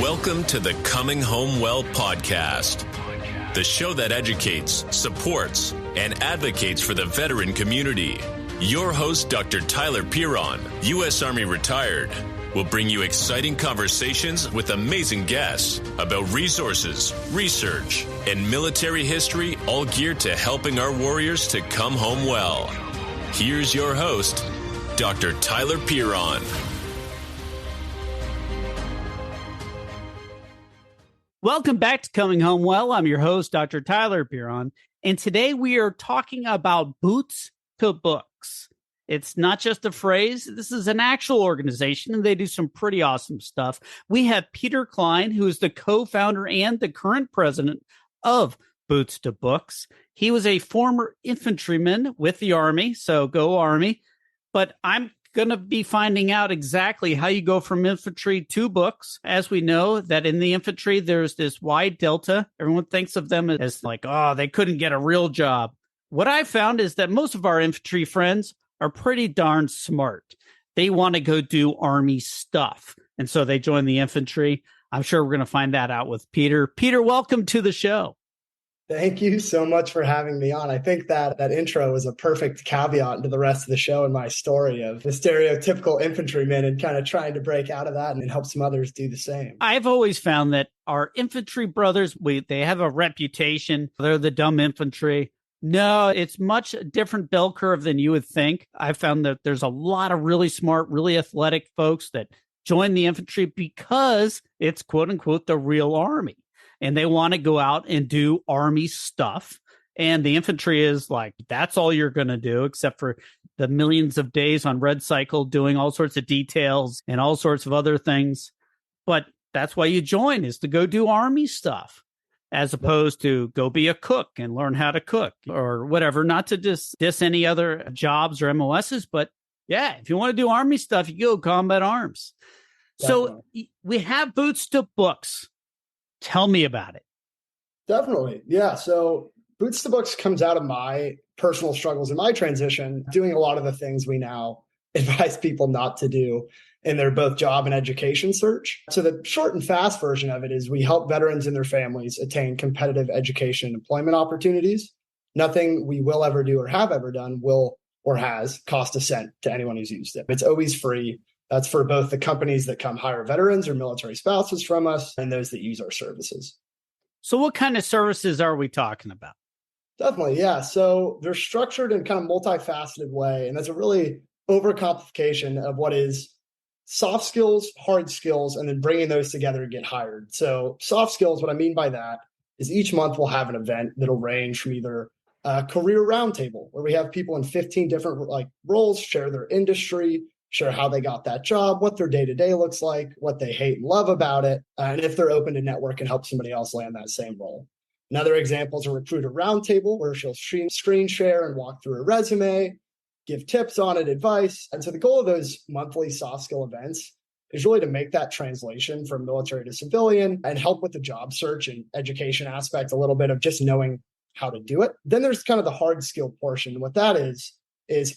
Welcome to the Coming Home Well podcast, the show that educates, supports, and advocates for the veteran community. Your host, Dr. Tyler Piron, U.S. Army retired, will bring you exciting conversations with amazing guests about resources, research, and military history, all geared to helping our warriors to come home well. Here's your host, Dr. Tyler Piron. Welcome back to Coming Home Well. I'm your host, Dr. Tyler Piron, and today we are talking about Boots to Books. It's not just a phrase. This is an actual organization, and they do some pretty awesome stuff. We have Peter Cline, who is the co-founder and the current president of Boots to Books. He was a former infantryman with the Army, so go Army. But I'm going to be finding out exactly how you go from infantry to books. As we know that in the infantry, there's this wide delta. Everyone thinks of them as like, oh, they couldn't get a real job. What I found is that most of our infantry friends are pretty darn smart. They want to go do Army stuff. And so they join the infantry. I'm sure we're going to find that out with Peter. Peter, welcome to the show. Thank you so much for having me on. I think that intro was a perfect caveat to the rest of the show and my story of the stereotypical infantryman and kind of trying to break out of that and help some others do the same. I've always found that our infantry brothers, they have a reputation. They're the dumb infantry. No, it's much different bell curve than you would think. I found that there's a lot of really smart, really athletic folks that join the infantry because it's quote unquote the real Army. And they want to go out and do Army stuff. And the infantry is like, that's all you're going to do, except for the millions of days on Red Cycle doing all sorts of details and all sorts of other things. But that's why you join, is to go do Army stuff, as opposed to go be a cook and learn how to cook or whatever. Not to diss any other jobs or MOSs, but yeah, if you want to do Army stuff, you go combat arms. Definitely. So we have Boots to Books. Tell me about it. Definitely. Yeah. So Boots to Books comes out of my personal struggles in my transition, doing a lot of the things we now advise people not to do in their both job and education search. So the short and fast version of it is we help veterans and their families attain competitive education and employment opportunities. Nothing we will ever do or have ever done will or has cost a cent to anyone who's used it. It's always free. That's for both the companies that come hire veterans or military spouses from us and those that use our services. So what kind of services are we talking about? Definitely, yeah. So they're structured in kind of multifaceted way. And that's a really overcomplication of what is soft skills, hard skills, and then bringing those together to get hired. So soft skills, what I mean by that is each month we'll have an event that'll range from either a career roundtable, where we have people in 15 different roles share their industry, share how they got that job, what their day-to-day looks like, what they hate and love about it, and if they're open to network and help somebody else land that same role. Another example is a recruiter roundtable, where she'll screen share and walk through a resume, give tips on it, advice. And so the goal of those monthly soft skill events is really to make that translation from military to civilian and help with the job search and education aspect, a little bit of just knowing how to do it. Then there's kind of the hard skill portion. What that is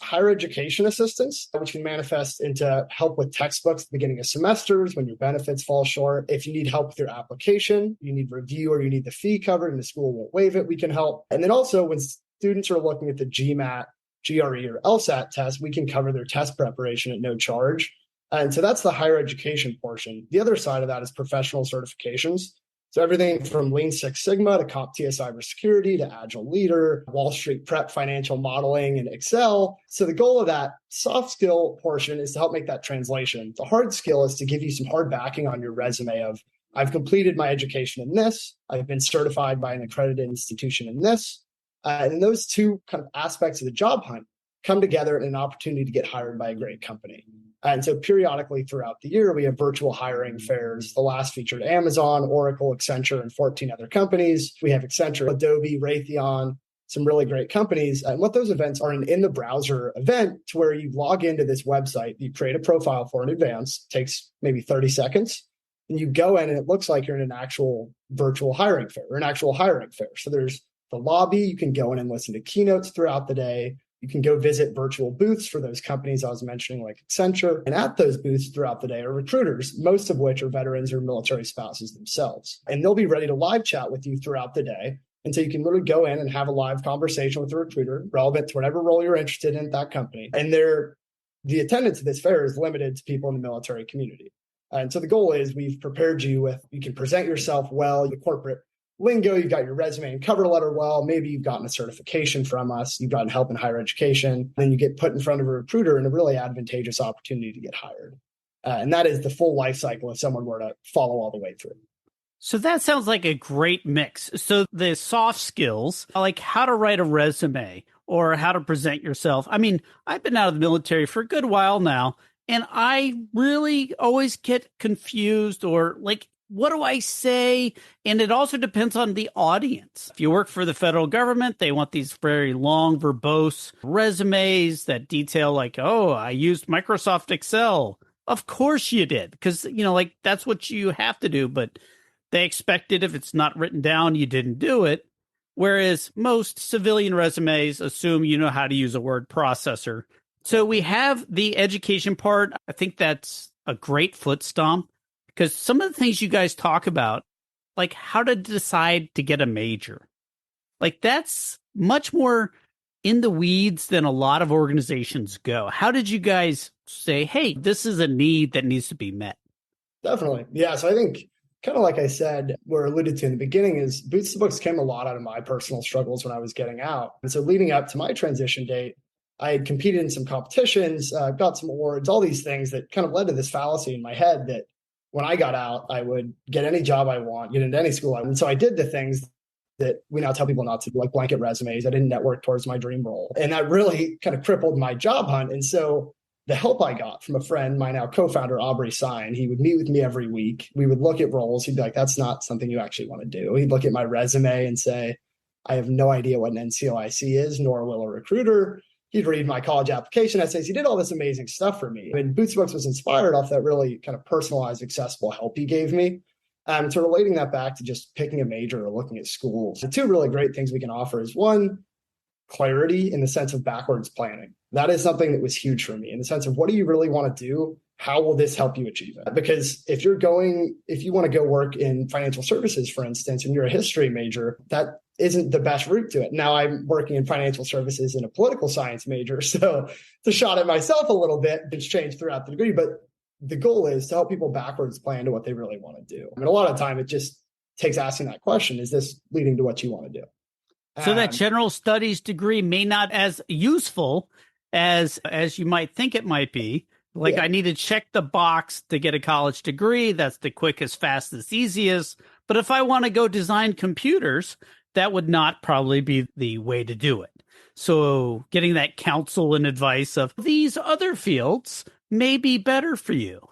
higher education assistance, which can manifest into help with textbooks at the beginning of semesters when your benefits fall short. If you need help with your application, you need review or you need the fee covered and the school won't waive it, we can help. And then also when students are looking at the GMAT, GRE, or LSAT test, we can cover their test preparation at no charge. And so that's the higher education portion. The other side of that is professional certifications. So everything from Lean Six Sigma to CompTIA Cybersecurity to Agile Leader, Wall Street Prep Financial Modeling, and Excel. So the goal of that soft skill portion is to help make that translation. The hard skill is to give you some hard backing on your resume of, I've completed my education in this, I've been certified by an accredited institution in this. And those two kind of aspects of the job hunt come together in an opportunity to get hired by a great company. And so periodically throughout the year, we have virtual hiring fairs. The last featured Amazon, Oracle, Accenture, and 14 other companies. We have Accenture, Adobe, Raytheon, some really great companies. And what those events are, an in the browser event to where you log into this website, you create a profile for in advance, takes maybe 30 seconds, and you go in and it looks like you're in an actual virtual hiring fair or an actual hiring fair. So there's the lobby, you can go in and listen to keynotes throughout the day. You can go visit virtual booths for those companies I was mentioning, like Accenture. And at those booths throughout the day are recruiters, most of which are veterans or military spouses themselves. And they'll be ready to live chat with you throughout the day. And so you can literally go in and have a live conversation with a recruiter relevant to whatever role you're interested in at that company. And the attendance at this fair is limited to people in the military community. And so the goal is we've prepared you with, you can present yourself well, your corporate lingo, you've got your resume and cover letter well, maybe you've gotten a certification from us, you've gotten help in higher education, then you get put in front of a recruiter in a really advantageous opportunity to get hired. And that is the full life cycle if someone were to follow all the way through. So that sounds like a great mix. So the soft skills, like how to write a resume or how to present yourself. I mean, I've been out of the military for a good while now, and I really always get confused or like, what do I say? And it also depends on the audience. If you work for the federal government, they want these very long, verbose resumes that detail like, oh, I used Microsoft Excel. Of course you did, because, like that's what you have to do. But they expect it. If it's not written down, you didn't do it. Whereas most civilian resumes assume you know how to use a word processor. So we have the education part. I think that's a great foot stomp. Because some of the things you guys talk about, like how to decide to get a major, like that's much more in the weeds than a lot of organizations go. How did you guys say, hey, this is a need that needs to be met? Definitely. Yeah. So I think kind of like I said, or alluded to in the beginning, is Boots to Books came a lot out of my personal struggles when I was getting out. And so leading up to my transition date, I had competed in some competitions, got some awards, all these things that kind of led to this fallacy in my head that when I got out, I would get any job I want, get into any school I want. And so I did the things that we now tell people not to do, like blanket resumes. I didn't network towards my dream role. And that really kind of crippled my job hunt. And so the help I got from a friend, my now co-founder, Aubrey Sine, he would meet with me every week. We would look at roles. He'd be like, that's not something you actually want to do. He'd look at my resume and say, I have no idea what an NCOIC is, nor will a recruiter. He'd read my college application essays. He did all this amazing stuff for me. And Boots Books was inspired off that really kind of personalized, accessible help he gave me. So relating that back to just picking a major or looking at schools, the two really great things we can offer is one, clarity in the sense of backwards planning. That is something that was huge for me in the sense of what do you really want to do? How will this help you achieve it? Because if you want to go work in financial services, for instance, and you're a history major, that isn't the best route to it. Now I'm working in financial services in a political science major. So it's a shot at myself a little bit. It's changed throughout the degree, but the goal is to help people backwards plan to what they really want to do. I mean, a lot of time it just takes asking that question, is this leading to what you want to do? So that general studies degree may not as useful as you might think it might be. Like, yeah. I need to check the box to get a college degree. That's the quickest, fastest, easiest. But if I want to go design computers, that would not probably be the way to do it. So getting that counsel and advice of these other fields may be better for you.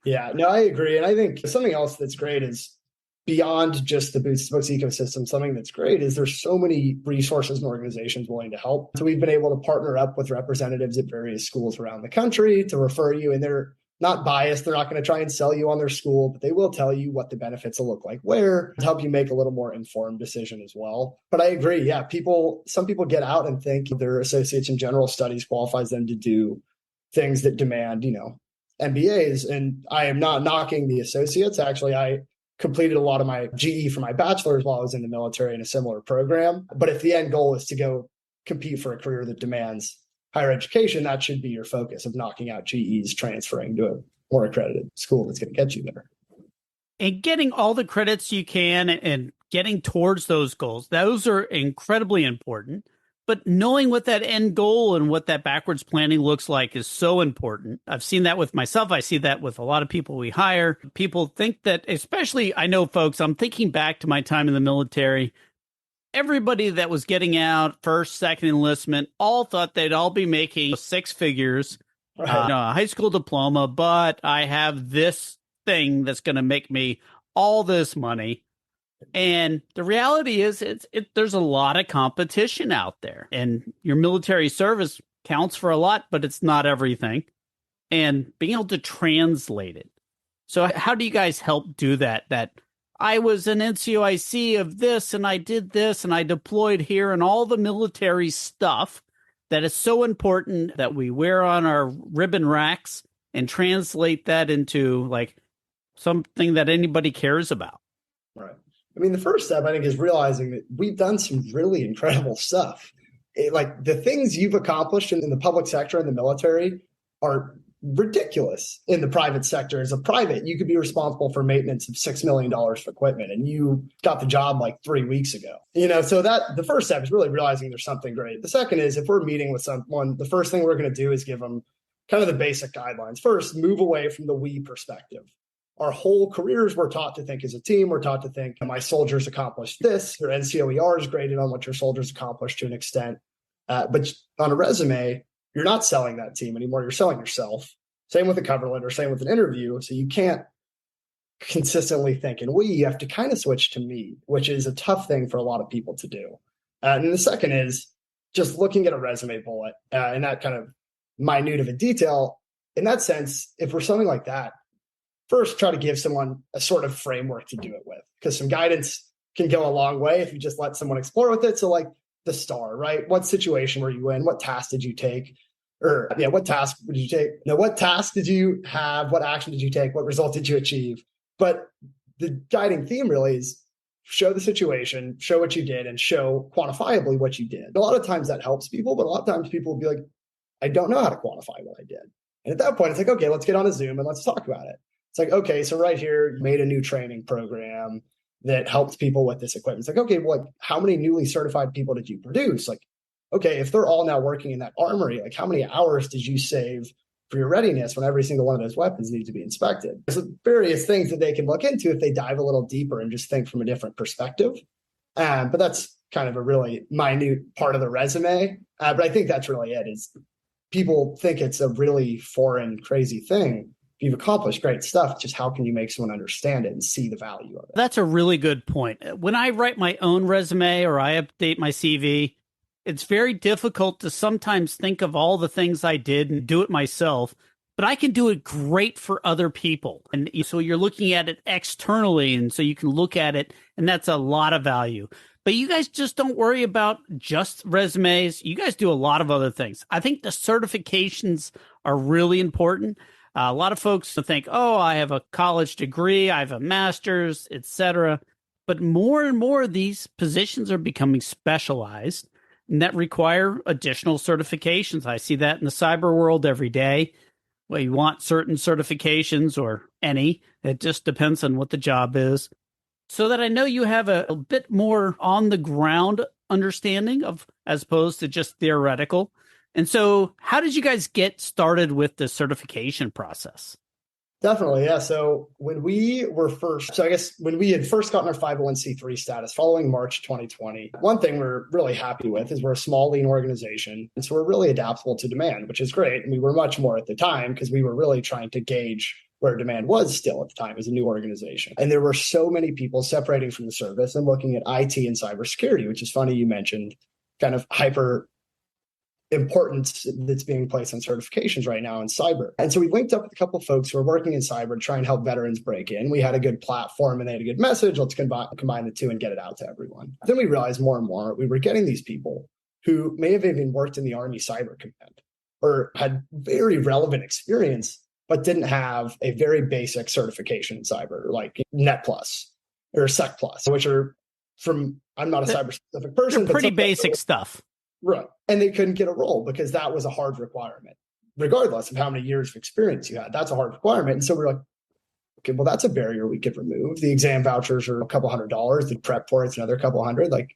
Yeah, no, I agree. And I think something else that's great is beyond just the Boots to Books ecosystem, something that's great is there's so many resources and organizations willing to help. So we've been able to partner up with representatives at various schools around the country to refer you, and they're not biased. They're not going to try and sell you on their school, but they will tell you what the benefits will look like where to help you make a little more informed decision as well. But I agree. Yeah, some people get out and think their associates in general studies qualifies them to do things that demand, MBAs. And I am not knocking the associates. Actually, I completed a lot of my GE for my bachelor's while I was in the military in a similar program. But if the end goal is to go compete for a career that demands higher education, that should be your focus of knocking out GEs, transferring to a more accredited school that's going to get you there. And getting all the credits you can and getting towards those goals, those are incredibly important. But knowing what that end goal and what that backwards planning looks like is so important. I've seen that with myself. I see that with a lot of people we hire. People think that, especially, I know folks, I'm thinking back to my time in the military. Everybody that was getting out, first, second enlistment, all thought they'd all be making six figures, right. A high school diploma, but I have this thing that's going to make me all this money. And the reality is there's a lot of competition out there, and your military service counts for a lot, but it's not everything. And being able to translate it. So how do you guys help do that? That I was an NCOIC of this, and I did this, and I deployed here, and all the military stuff. that is so important that we wear on our ribbon racks and translate that into like something that anybody cares about? Right. I mean, the first step, I think, is realizing that we've done some really incredible stuff. Like the things you've accomplished in the public sector and the military are ridiculous in the private sector. As a private, you could be responsible for maintenance of $6 million for equipment, and you got the job like 3 weeks ago. So that the first step is really realizing there's something great. The second is if we're meeting with someone, the first thing we're going to do is give them kind of the basic guidelines. First, move away from the we perspective. Our whole careers, we're taught to think as a team. We're taught to think my soldiers accomplished this. Your NCOER is graded on what your soldiers accomplished to an extent. But on a resume, you're not selling that team anymore. You're selling yourself. Same with a cover letter, same with an interview. So you can't consistently think in we. You have to kind of switch to me, which is a tough thing for a lot of people to do. And the second is just looking at a resume bullet and that kind of minute of a detail. In that sense, if we're something like that, first try to give someone a sort of framework to do it with, because some guidance can go a long way if you just let someone explore with it. So like the star, right? What situation were you in? What task did you take? What task did you take? What task did you have? What action did you take? What result did you achieve? But the guiding theme really is show the situation, show what you did, and show quantifiably what you did. A lot of times that helps people, but a lot of times people will be like, I don't know how to quantify what I did. And at that point, it's like, okay, let's get on a Zoom and let's talk about it. It's like, okay, so right here, you made a new training program that helped people with this equipment. It's like, okay, well, how many newly certified people did you produce? Like, okay, if they're all now working in that armory, like how many hours did you save for your readiness when every single one of those weapons needs to be inspected? There's various things that they can look into if they dive a little deeper and just think from a different perspective. But that's kind of a really minute part of the resume. But I think that's really it, is people think it's a really foreign, crazy thing. You've accomplished great stuff. Just how can you make someone understand it and see the value of it? That's a really good point. When I write my own resume or I update my CV, it's very difficult to sometimes think of all the things I did and do it myself, but I can do it great for other people. And so you're looking at it externally, and so you can look at it, and that's a lot of value. But you guys just don't worry about just resumes. You guys do a lot of other things. I think the certifications are really important. A lot of folks think, oh, I have a college degree, I have a master's, etc. But more and more of these positions are becoming specialized and that require additional certifications. I see that in the cyber world every day. Well, you want certain certifications or any. It just depends on what the job is. So that I know you have a bit more on the ground understanding of, as opposed to just theoretical. And so how did you guys get started with the certification process? Definitely, yeah. So when we had first gotten our 501c3 status following March 2020, one thing we're really happy with is we're a small, lean organization. And so we're really adaptable to demand, which is great. And we were much more at the time because we were really trying to gauge where demand was still at the time as a new organization. And there were so many people separating from the service and looking at IT and cybersecurity, which is funny you mentioned kind of hyper importance that's being placed on certifications right now in cyber. And so we linked up with a couple of folks who are working in cyber to try and help veterans break in. We had a good platform and they had a good message. Let's combine the two and get it out to everyone. Then we realized more and more we were getting these people who may have even worked in the Army Cyber Command or had very relevant experience, but didn't have a very basic certification in cyber, like Net Plus or Sec Plus, which are I'm not a cyber specific person. They're pretty basic stuff. Right. And they couldn't get a role because that was a hard requirement, regardless of how many years of experience you had. That's a hard requirement. And so we're like, okay, well, that's a barrier we could remove. The exam vouchers are a couple $100. The prep for it's another couple $100. Like,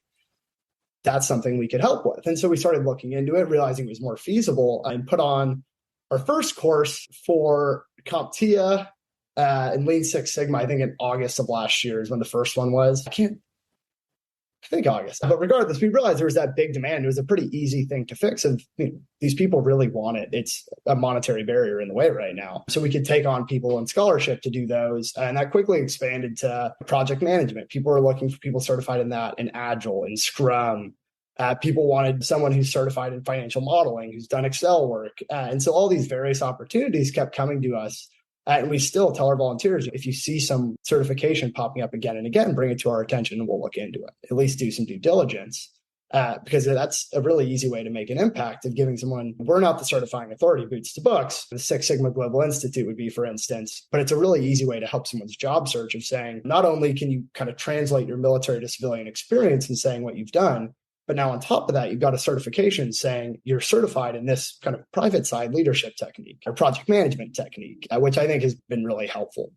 that's something we could help with. And so we started looking into it, realizing it was more feasible, and put on our first course for CompTIA and Lean Six Sigma, I think in August of last year is when the first one was. I think August. But regardless, we realized there was that big demand. It was a pretty easy thing to fix. And these people really want it. It's a monetary barrier in the way right now. So we could take on people in scholarship to do those. And that quickly expanded to project management. People were looking for people certified in that, in Agile, in Scrum. People wanted someone who's certified in financial modeling, who's done Excel work. And so all these various opportunities kept coming to us. And we still tell our volunteers, if you see some certification popping up again and again, bring it to our attention and we'll look into it. At least do some due diligence. because that's a really easy way to make an impact of giving someone, we're not the certifying authority, Boots to Books. The Six Sigma Global Institute would be, for instance, but it's a really easy way to help someone's job search of saying, not only can you kind of translate your military to civilian experience and saying what you've done, but now on top of that, you've got a certification saying you're certified in this kind of private side leadership technique or project management technique, which I think has been really helpful.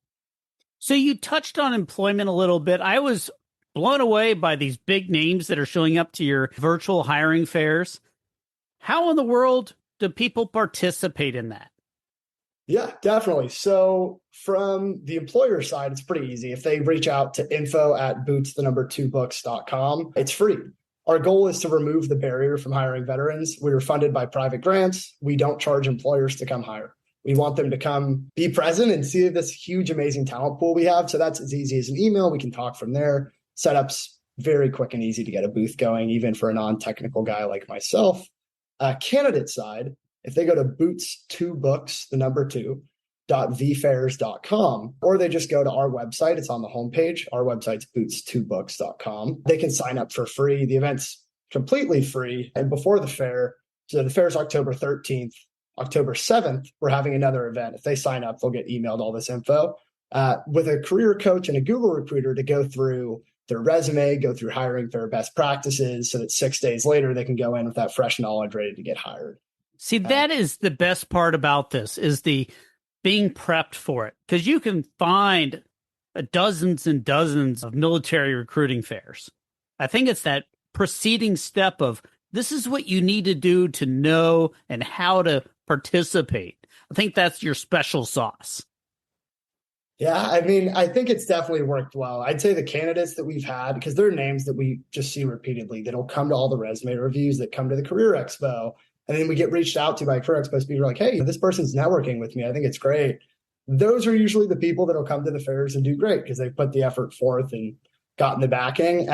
So you touched on employment a little bit. I was blown away by these big names that are showing up to your virtual hiring fairs. How in the world do people participate in that? Yeah, definitely. So from the employer side, it's pretty easy. If they reach out to info@boots2books.com, it's free. Our goal is to remove the barrier from hiring veterans. We are funded by private grants. We don't charge employers to come hire. We want them to come be present and see this huge, amazing talent pool we have. So that's as easy as an email. We can talk from there. Setup's very quick and easy to get a booth going, even for a non-technical guy like myself. Candidate side, if they go to boots2books, the number 2.vfairs.com, or they just go to our website, it's on the homepage. Our website's boots2books.com. They can sign up for free. The event's completely free. And before the fair, so the fair's October 13th, October 7th, we're having another event. If they sign up, they'll get emailed all this info with a career coach and a Google recruiter to go through their resume, go through hiring fair best practices so that 6 days later they can go in with that fresh knowledge ready to get hired. See, that is the best part about this, is the being prepped for it, because you can find dozens and dozens of military recruiting fairs. I think it's that preceding step of this is what you need to do to know and how to participate. I think that's your special sauce. Yeah, I mean, I think it's definitely worked well. I'd say the candidates that we've had, because they're names that we just see repeatedly, that'll come to all the resume reviews, that come to the Career Expo. And then we get reached out to by Career Expo speakers like, hey, this person's networking with me. I think it's great. Those are usually the people that'll come to the fairs and do great because they put the effort forth and gotten the backing.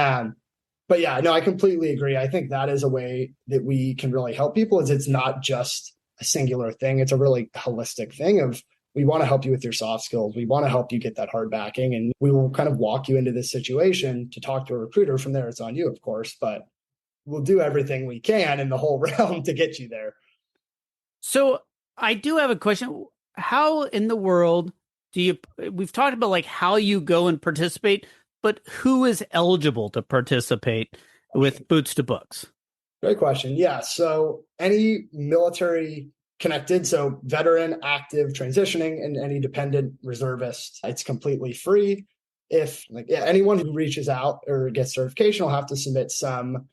But yeah, no, I completely agree. I think that is a way that we can really help people, is it's not just a singular thing. It's a really holistic thing of, we want to help you with your soft skills. We want to help you get that hard backing. And we will kind of walk you into this situation to talk to a recruiter. From there, it's on you, of course, but we'll do everything we can in the whole realm to get you there. So I do have a question. How in the world we've talked about like how you go and participate, but who is eligible to participate with Boots to Books? Great question. Yeah. So any military connected, so veteran, active, transitioning, and any dependent reservist, it's completely free. If anyone who reaches out or gets certification will have to submit some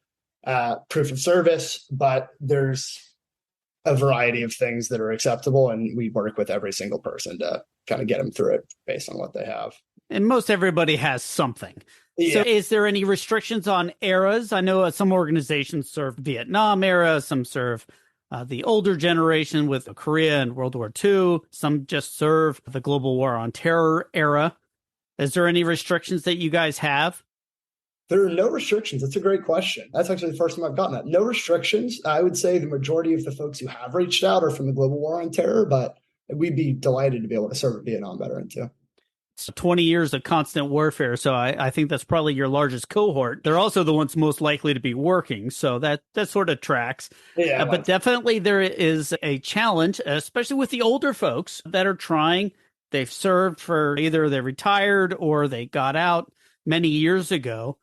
proof of service, but there's a variety of things that are acceptable, and we work with every single person to kind of get them through it based on what they have. And most everybody has something. Yeah. So is there any restrictions on eras? I know some organizations serve Vietnam era, some serve the older generation with Korea and World War II. Some just serve the global war on terror era. Is there any restrictions that you guys have? There are no restrictions. That's a great question. That's actually the first time I've gotten that. No restrictions. I would say the majority of the folks who have reached out are from the global war on terror, but we'd be delighted to be able to serve a Vietnam veteran too. It's 20 years of constant warfare, so I think that's probably your largest cohort. They're also the ones most likely to be working, so that sort of tracks. Yeah, but definitely there is a challenge, especially with the older folks that are trying. They've served for either they retired or they got out many years ago,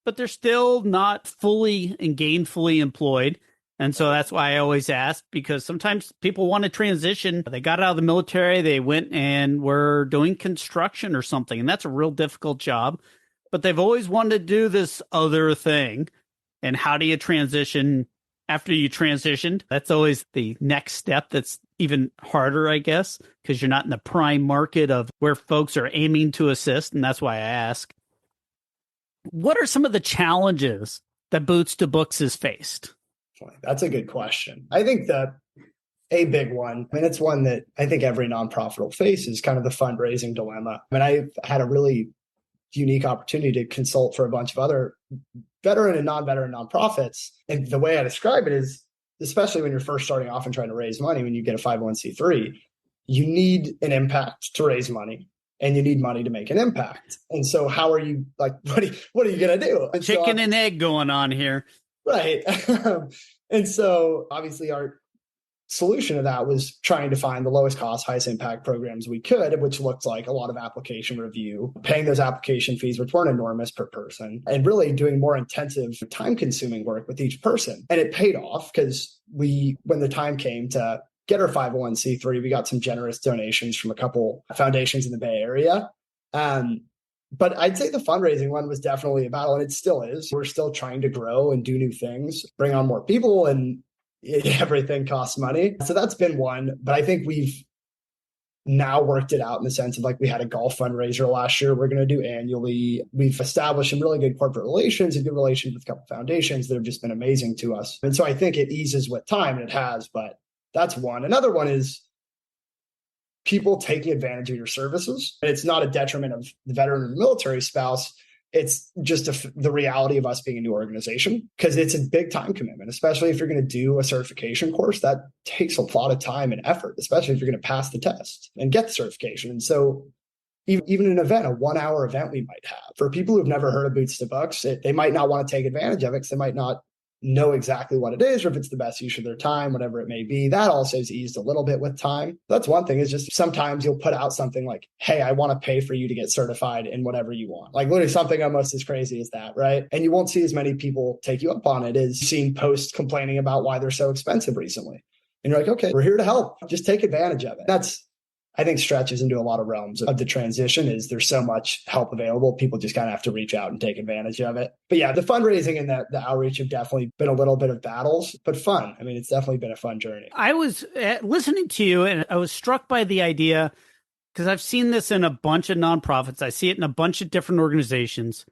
but they're still not fully and gainfully employed. And so that's why I always ask, because sometimes people want to transition. They got out of the military, they went and were doing construction or something, and that's a real difficult job. But they've always wanted to do this other thing. And how do you transition after you transitioned? That's always the next step that's even harder, I guess, because you're not in the prime market of where folks are aiming to assist. And that's why I ask. What are some of the challenges that Boots to Books has faced? That's a good question. I think that a big one, I mean, it's one that I think every nonprofit will face, is kind of the fundraising dilemma. I mean, I've had a really unique opportunity to consult for a bunch of other veteran and non-veteran nonprofits. And the way I describe it is, especially when you're first starting off and trying to raise money, when you get a 501c3, you need an impact to raise money. And you need money to make an impact. And so how are you, like, what are you going to do? And Chicken and egg going on here. Right. And so obviously our solution to that was trying to find the lowest cost, highest impact programs we could, which looked like a lot of application review, paying those application fees, which weren't enormous per person, and really doing more intensive time consuming work with each person. And it paid off because when the time came to get our 501c3, we got some generous donations from a couple foundations in the Bay Area. But I'd say the fundraising one was definitely a battle, and it still is. We're still trying to grow and do new things, bring on more people, and everything costs money. So that's been one. But I think we've now worked it out in the sense of like we had a golf fundraiser last year we're going to do annually. We've established some really good corporate relations and good relations with a couple foundations that have just been amazing to us. And so I think it eases with time, and it has, but that's one. Another one is people taking advantage of your services. And it's not a detriment of the veteran or the military spouse. It's just the reality of us being a new organization, because it's a big time commitment, especially if you're going to do a certification course. That takes a lot of time and effort, especially if you're going to pass the test and get the certification. And so even an event, a 1 hour event we might have, for people who've never heard of Boots to Books, they might not want to take advantage of it because they might not know exactly what it is, or if it's the best use of their time, whatever it may be. That also is eased a little bit with time. That's one thing, is just sometimes you'll put out something like, hey, I want to pay for you to get certified in whatever you want. Like literally something almost as crazy as that, right? And you won't see as many people take you up on it as seeing posts complaining about why they're so expensive recently. And you're like, okay, we're here to help. Just take advantage of it. That's, I think, stretches into a lot of realms of the transition. Is there's so much help available. People just kind of have to reach out and take advantage of it. But yeah, the fundraising and the outreach have definitely been a little bit of battles, but fun. I mean, it's definitely been a fun journey. I was listening to you and I was struck by the idea, because I've seen this in a bunch of nonprofits. I see it in a bunch of different organizations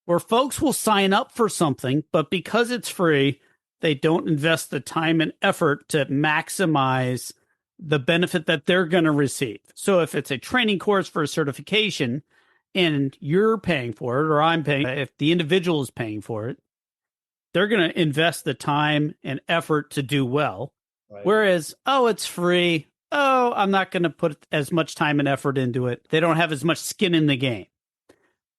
where folks will sign up for something, but because it's free, they don't invest the time and effort to maximize the benefit that they're going to receive. So if it's a training course for a certification and you're paying for it, or I'm paying, if the individual is paying for it, they're going to invest the time and effort to do well. Right. Whereas, oh, it's free. Oh, I'm not going to put as much time and effort into it. They don't have as much skin in the game.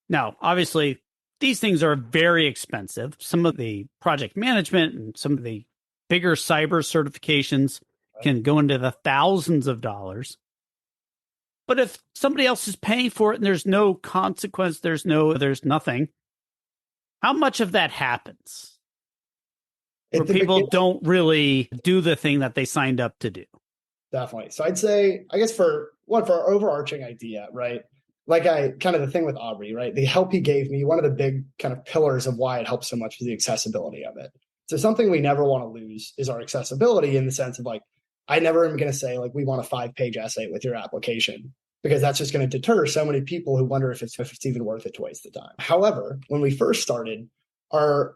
Now, obviously, these things are very expensive. Some of the project management and some of the bigger cyber certifications can go into the thousands of dollars. But if somebody else is paying for it and there's no consequence, there's nothing, how much of that happens? Where people don't really do the thing that they signed up to do. Definitely. So I'd say, I guess for our overarching idea, right? Like the thing with Aubrey, right? The help he gave me, one of the big kind of pillars of why it helps so much was the accessibility of it. So something we never want to lose is our accessibility, in the sense of like, I never am going to say like, we want a 5-page essay with your application, because that's just going to deter so many people who wonder if it's even worth it to waste the time. However, when we first started, our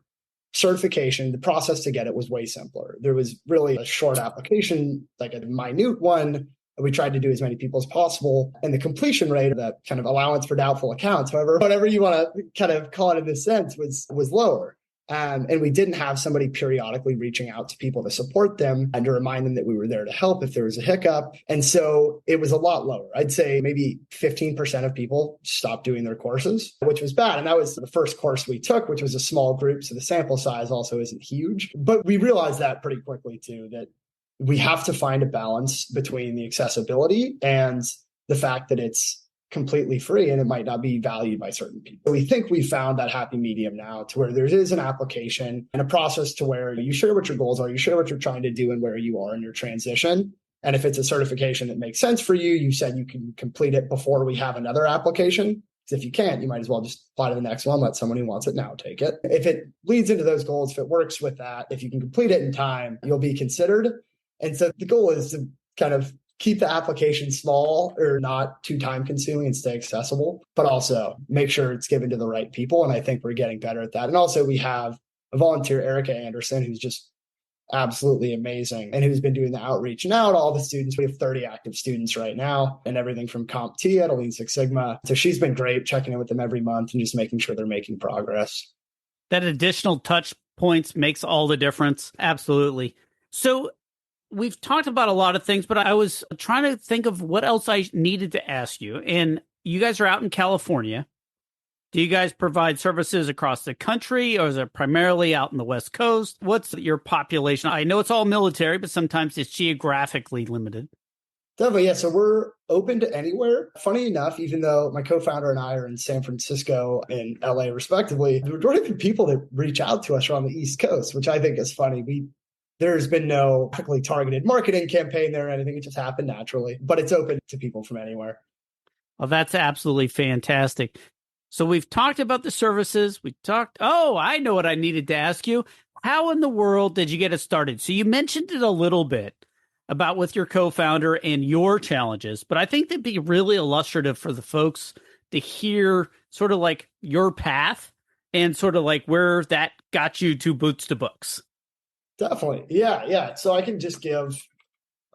certification, the process to get it was way simpler. There was really a short application, like a minute one. We tried to do as many people as possible. And the completion rate, the kind of allowance for doubtful accounts, however, whatever you want to kind of call it in this sense, was lower. And we didn't have somebody periodically reaching out to people to support them and to remind them that we were there to help if there was a hiccup. And so it was a lot lower. I'd say maybe 15% of people stopped doing their courses, which was bad. And that was the first course we took, which was a small group. So the sample size also isn't huge. But we realized that pretty quickly too, that we have to find a balance between the accessibility and the fact that it's completely free and it might not be valued by certain people. We think we found that happy medium now, to where there is an application and a process to where you share what your goals are, you share what you're trying to do and where you are in your transition. And if it's a certification that makes sense for you, you said you can complete it before we have another application. Because if you can't, you might as well just apply to the next one, let someone who wants it now take it. If it leads into those goals, if it works with that, if you can complete it in time, you'll be considered. And so the goal is to kind of keep the application small or not too time consuming and stay accessible, but also make sure it's given to the right people. And I think we're getting better at that. And also we have a volunteer, Erica Anderson, who's just absolutely amazing and who's been doing the outreach now to all the students. We have 30 active students right now, and everything from CompTIA to Lean Six Sigma. So she's been great, checking in with them every month and just making sure they're making progress. That additional touch points makes all the difference. Absolutely. So we've talked about a lot of things, but I was trying to think of what else I needed to ask you. And you guys are out in California. Do you guys provide services across the country, or is it primarily out in the West Coast? What's your population? I know it's all military, but sometimes it's geographically limited. Definitely, yeah. So we're open to anywhere. Funny enough, even though my co-founder and I are in San Francisco and LA respectively, the majority of the people that reach out to us are on the East Coast, which I think is funny. There's been no particularly targeted marketing campaign there or anything. It just happened naturally, but it's open to people from anywhere. Well, that's absolutely fantastic. So we've talked about the services. I know what I needed to ask you. How in the world did you get it started? So you mentioned it a little bit about with your co-founder and your challenges, but I think that'd be really illustrative for the folks to hear sort of like your path and sort of like where that got you to Boots to Books. Definitely. Yeah. So I can just give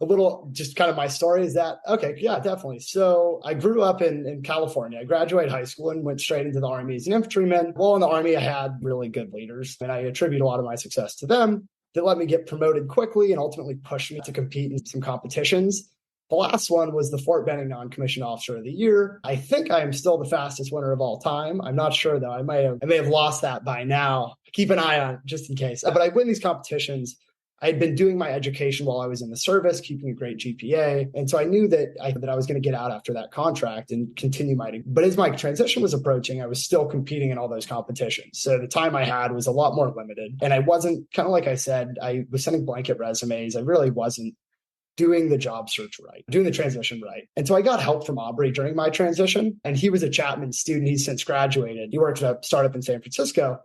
a little, just kind of my story. Is that okay? Yeah, definitely. So I grew up in California. I graduated high school and went straight into the Army as an infantryman. While in the Army, I had really good leaders, and I attribute a lot of my success to them that let me get promoted quickly and ultimately pushed me to compete in some competitions. The last one was the Fort Benning Non-Commissioned Officer of the Year. I think I am still the fastest winner of all time. I'm not sure though. I may have lost that by now. Keep an eye on it just in case. But I win these competitions. I had been doing my education while I was in the service, keeping a great GPA. And so I knew that I was going to get out after that contract and continue but as my transition was approaching, I was still competing in all those competitions. So the time I had was a lot more limited. And I wasn't, kind of like I said, I was sending blanket resumes. I really wasn't doing the job search right, doing the transition right. And so I got help from Aubrey during my transition. And he was a Chapman student. He's since graduated. He works at a startup in San Francisco.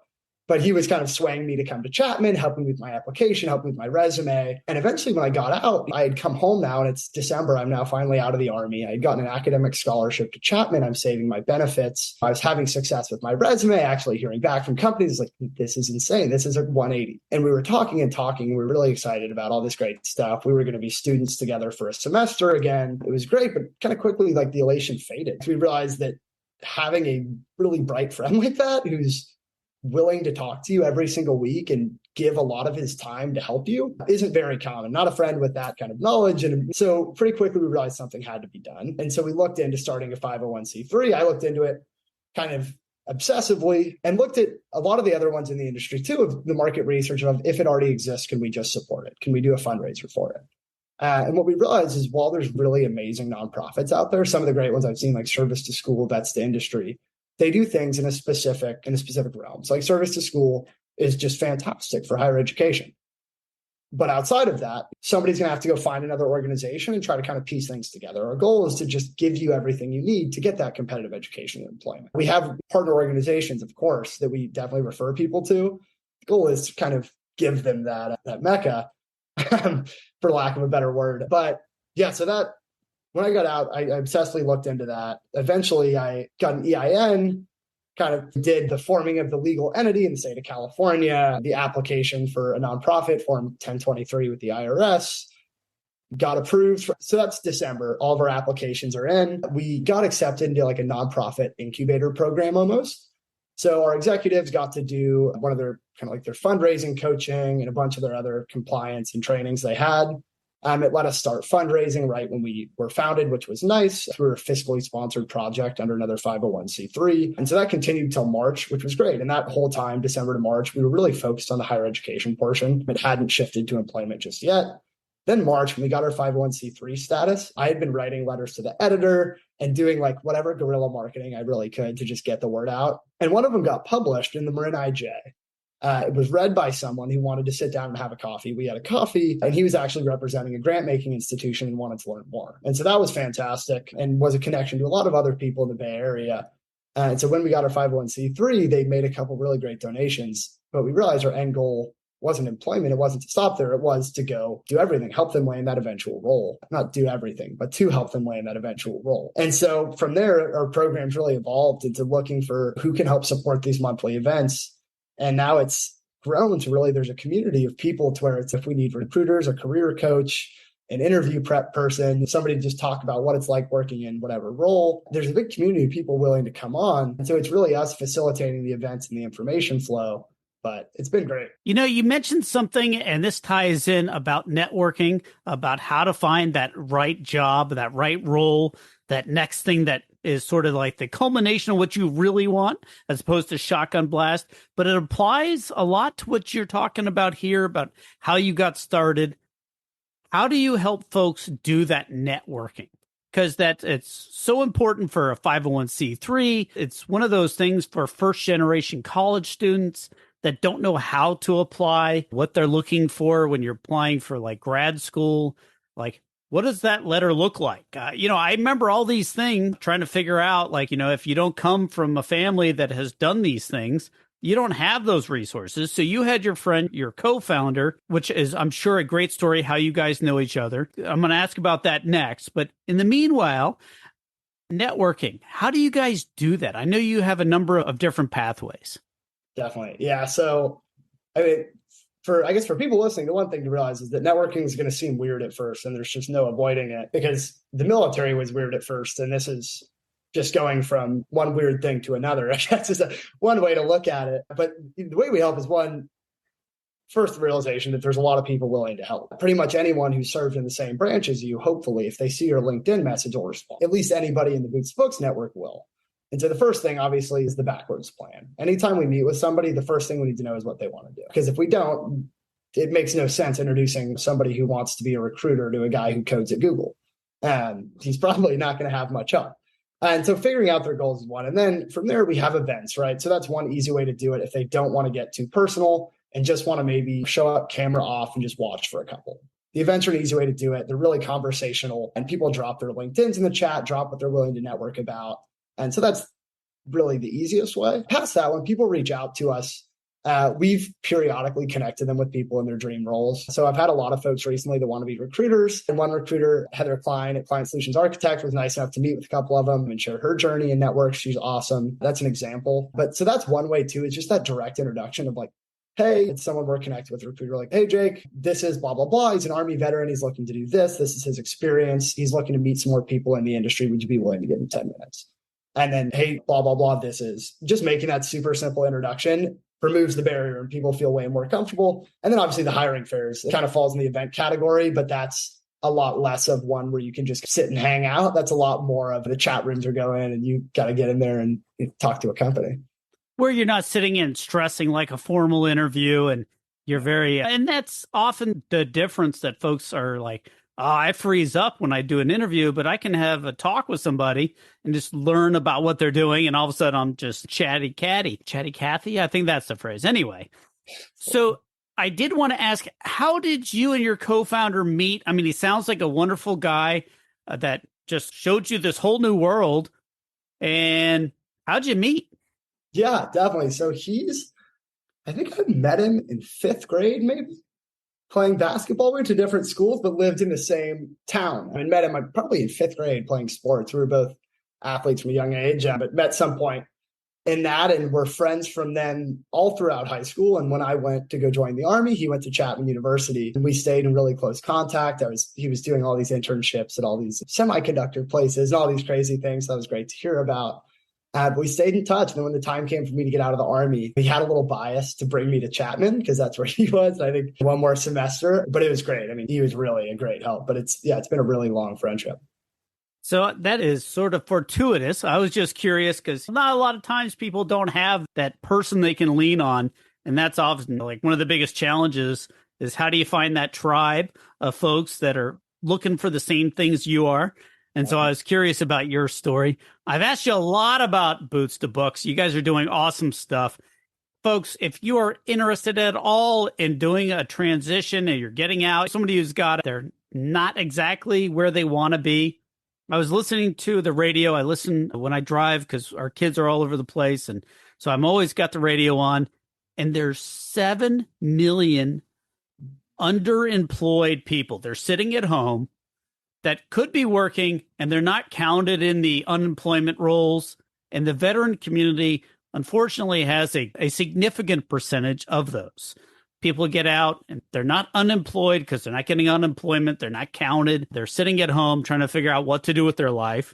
But he was kind of swaying me to come to Chapman, helping me with my application, helping me with my resume. And eventually when I got out, I had come home now, and it's December. I'm now finally out of the Army. I had gotten an academic scholarship to Chapman. I'm saving my benefits. I was having success with my resume, actually hearing back from companies like, this is insane. This is a 180. And we were talking. We were really excited about all this great stuff. We were going to be students together for a semester again. It was great, but kind of quickly, like the elation faded. We realized that having a really bright friend like that, who's willing to talk to you every single week and give a lot of his time to help you, isn't very common. Not a friend with that kind of knowledge. And so pretty quickly we realized something had to be done. And so we looked into starting a 501c3. I looked into it kind of obsessively and looked at a lot of the other ones in the industry too, of the market research of, if it already exists, can we just support it? Can we do a fundraiser for it? And what we realized is, while there's really amazing nonprofits out there, some of the great ones I've seen, like Service to School, Vets to Industry, they do things in a specific realm. So like Service to School is just fantastic for higher education. But outside of that, somebody's going to have to go find another organization and try to kind of piece things together. Our goal is to just give you everything you need to get that competitive education and employment. We have partner organizations, of course, that we definitely refer people to. The goal is to kind of give them that mecca, for lack of a better word. But yeah, so that, when I got out, I obsessively looked into that. Eventually, I got an EIN, kind of did the forming of the legal entity in the state of California, the application for a nonprofit, Form 1023 with the IRS, got approved. So that's December. All of our applications are in. We got accepted into like a nonprofit incubator program almost. So our executives got to do one of their kind of like their fundraising coaching and a bunch of their other compliance and trainings they had. It let us start fundraising right when we were founded, which was nice, through a fiscally sponsored project under another 501c3. And so that continued till March, which was great. And that whole time, December to March, we were really focused on the higher education portion. It hadn't shifted to employment just yet. Then March, when we got our 501c3 status, I had been writing letters to the editor and doing like whatever guerrilla marketing I really could to just get the word out. And one of them got published in the Marin IJ. It was read by someone who wanted to sit down and have a coffee. We had a coffee, and he was actually representing a grant-making institution and wanted to learn more. And so that was fantastic and was a connection to a lot of other people in the Bay Area. And so when we got our 501c3, they made a couple really great donations, but we realized our end goal wasn't employment. It wasn't to stop there. It was to go do everything, help them land that eventual role. Not do everything, but to help them land that eventual role. And so from there, our programs really evolved into looking for who can help support these monthly events. And now it's grown to really, there's a community of people to where it's, if we need recruiters, a career coach, an interview prep person, somebody to just talk about what it's like working in whatever role, there's a big community of people willing to come on. And so it's really us facilitating the events and the information flow. But it's been great. You know, you mentioned something, and this ties in about networking, about how to find that right job, that right role, that next thing that is sort of like the culmination of what you really want as opposed to shotgun blast, but it applies a lot to what you're talking about here about how you got started. How do you help folks do that networking? Because it's so important for a 501c3. It's one of those things for first generation college students that don't know how to apply, what they're looking for when you're applying for like grad school. Like, what does that letter look like? I remember all these things trying to figure out, like, if you don't come from a family that has done these things, you don't have those resources. So you had your friend, your co-founder, which is, I'm sure, a great story how you guys know each other. I'm going to ask about that next. But in the meanwhile, networking, how do you guys do that? I know you have a number of different pathways. Definitely. Yeah. So, I mean, for people listening, the one thing to realize is that networking is going to seem weird at first, and there's just no avoiding it because the military was weird at first. And this is just going from one weird thing to another. I guess is one way to look at it. But the way we help is first, the realization that there's a lot of people willing to help. Pretty much anyone who served in the same branch as you, hopefully, if they see your LinkedIn message, will respond. At least anybody in the Boots Books network will. And so the first thing, obviously, is the backwards plan. Anytime we meet with somebody, the first thing we need to know is what they want to do. Because if we don't, it makes no sense introducing somebody who wants to be a recruiter to a guy who codes at Google. And he's probably not going to have much help. And so figuring out their goals is one. And then from there, we have events, right? So that's one easy way to do it if they don't want to get too personal and just want to maybe show up, camera off, and just watch for a couple. The events are an easy way to do it. They're really conversational, and people drop their LinkedIns in the chat, drop what they're willing to network about. And so that's really the easiest way. Past that, when people reach out to us, we've periodically connected them with people in their dream roles. So I've had a lot of folks recently that want to be recruiters. And one recruiter, Peter Cline at Client Solutions Architect, was nice enough to meet with a couple of them and share her journey and network. She's awesome. That's an example. But so that's one way too. It's just that direct introduction of like, hey, it's someone we're connected with, a recruiter, like, hey, Jake, this is blah, blah, blah. He's an Army veteran. He's looking to do this. This is his experience. He's looking to meet some more people in the industry. Would you be willing to give him 10 minutes? And then, hey, blah, blah, blah, this is just making that super simple introduction removes the barrier and people feel way more comfortable. And then obviously the hiring fairs, it kind of falls in the event category, but that's a lot less of one where you can just sit and hang out. That's a lot more of the chat rooms are going and you got to get in there and talk to a company. Where you're not sitting in stressing like a formal interview and you're and that's often the difference that folks are like, I freeze up when I do an interview, but I can have a talk with somebody and just learn about what they're doing. And all of a sudden I'm just chatty Cathy. I think that's the phrase. Anyway, so I did want to ask, how did you and your co-founder meet? I mean, he sounds like a wonderful guy that just showed you this whole new world. And how'd you meet? Yeah, definitely. So I think I met him in 5th grade, maybe, playing basketball. We went to different schools, but lived in the same town. I met him probably in 5th grade playing sports. We were both athletes from a young age, but met some point in that and were friends from then all throughout high school. And when I went to go join the Army, he went to Chapman University and we stayed in really close contact. He was doing all these internships at all these semiconductor places and all these crazy things. That was great to hear about. But we stayed in touch. And then when the time came for me to get out of the Army, he had a little bias to bring me to Chapman because that's where he was. I think one more semester, but it was great. I mean, he was really a great help, but it's been a really long friendship. So that is sort of fortuitous. I was just curious because not a lot of times people don't have that person they can lean on. And that's often like one of the biggest challenges is how do you find that tribe of folks that are looking for the same things you are? And so I was curious about your story. I've asked you a lot about Boots to Books. You guys are doing awesome stuff. Folks, if you are interested at all in doing a transition and you're getting out, somebody who's they're not exactly where they want to be. I was listening to the radio. I listen when I drive because our kids are all over the place. And so I'm always got the radio on. And there's 7 million underemployed people. They're sitting at home that could be working and they're not counted in the unemployment rolls. And the veteran community, unfortunately, has a significant percentage of those. People get out and they're not unemployed because they're not getting unemployment. They're not counted. They're sitting at home trying to figure out what to do with their life.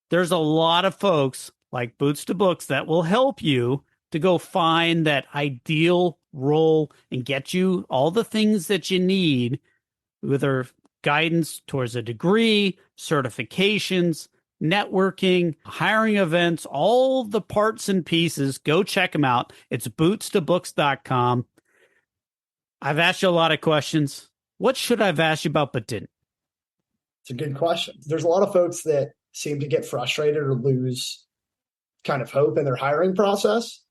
There's a lot of folks like Boots to Books that will help you to go find that ideal role and get you all the things that you need, whether guidance towards a degree, certifications, networking, hiring events, all the parts and pieces. Go check them out. It's bootstobooks.com. I've asked you a lot of questions. What should I have asked you about but didn't? It's a good question. There's a lot of folks that seem to get frustrated or lose kind of hope in their hiring process.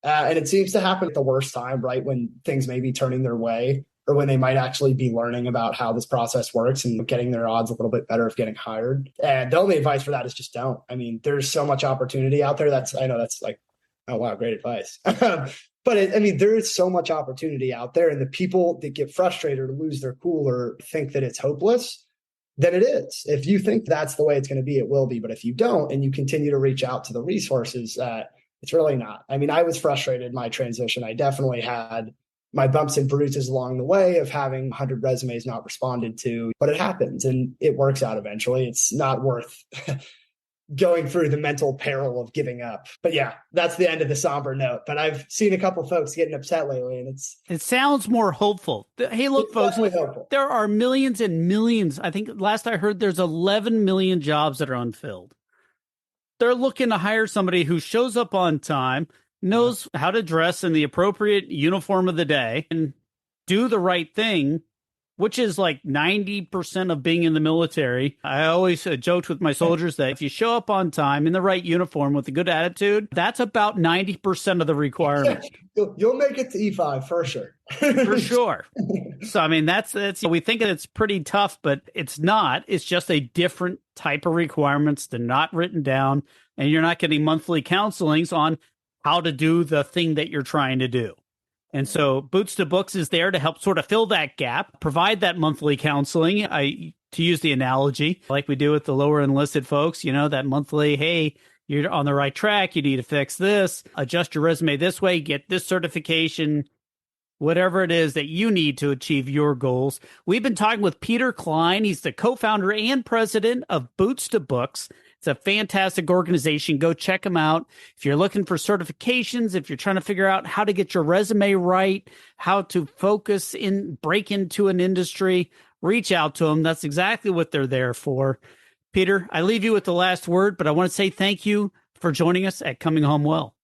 And it seems to happen at the worst time, right? When things may be turning their way, or when they might actually be learning about how this process works and getting their odds a little bit better of getting hired. And the only advice for that is just don't. I mean, there's so much opportunity out there. I know that's like, oh, wow, great advice. But there is so much opportunity out there. And the people that get frustrated or lose their cool or think that it's hopeless, then it is. If you think that's the way it's going to be, it will be. But if you don't, and you continue to reach out to the resources, it's really not. I mean, I was frustrated in my transition. I definitely had my bumps and bruises along the way of having 100 resumes not responded to, but it happens and it works out eventually. It's not worth going through the mental peril of giving up. But yeah, that's the end of the somber note. But I've seen a couple folks getting upset lately, and it sounds more hopeful. Hey, look, folks, there are millions and millions. I think last I heard there's 11 million jobs that are unfilled. They're looking to hire somebody who shows up on time, knows how to dress in the appropriate uniform of the day, and do the right thing, which is like 90% of being in the military. I always joked with my soldiers that if you show up on time in the right uniform with a good attitude, that's about 90% of the requirement. You'll make it to E5 for sure. For sure. So, I mean, that's we think it's pretty tough, but it's not. It's just a different type of requirements. They're not written down, and you're not getting monthly counselings on how to do the thing that you're trying to do. And so Boots to Books is there to help sort of fill that gap, provide that monthly counseling. To use the analogy, like we do with the lower enlisted folks, that monthly, hey, you're on the right track. You need to fix this, adjust your resume this way, get this certification, whatever it is that you need to achieve your goals. We've been talking with Peter Cline. He's the co-founder and president of Boots to Books. It's a fantastic organization. Go check them out. If you're looking for certifications, if you're trying to figure out how to get your resume right, how to break into an industry, reach out to them. That's exactly what they're there for. Peter, I leave you with the last word, but I want to say thank you for joining us at Coming Home Well.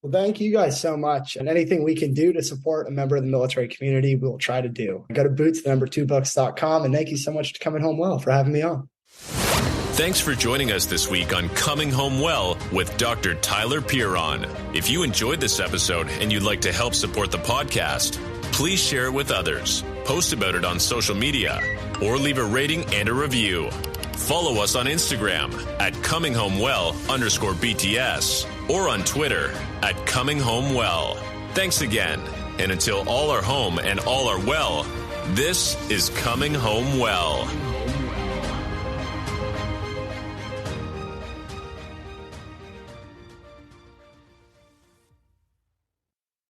Well, thank you guys so much. And anything we can do to support a member of the military community, we'll try to do. Go to boots2books.com. And thank you so much to Coming Home Well for having me on. Thanks for joining us this week on Coming Home Well with Dr. Tyler Piron. If you enjoyed this episode and you'd like to help support the podcast, please share it with others, post about it on social media, or leave a rating and a review. Follow us on Instagram at ComingHomeWell_BTS or on Twitter at ComingHomeWell. Thanks again. And until all are home and all are well, this is Coming Home Well.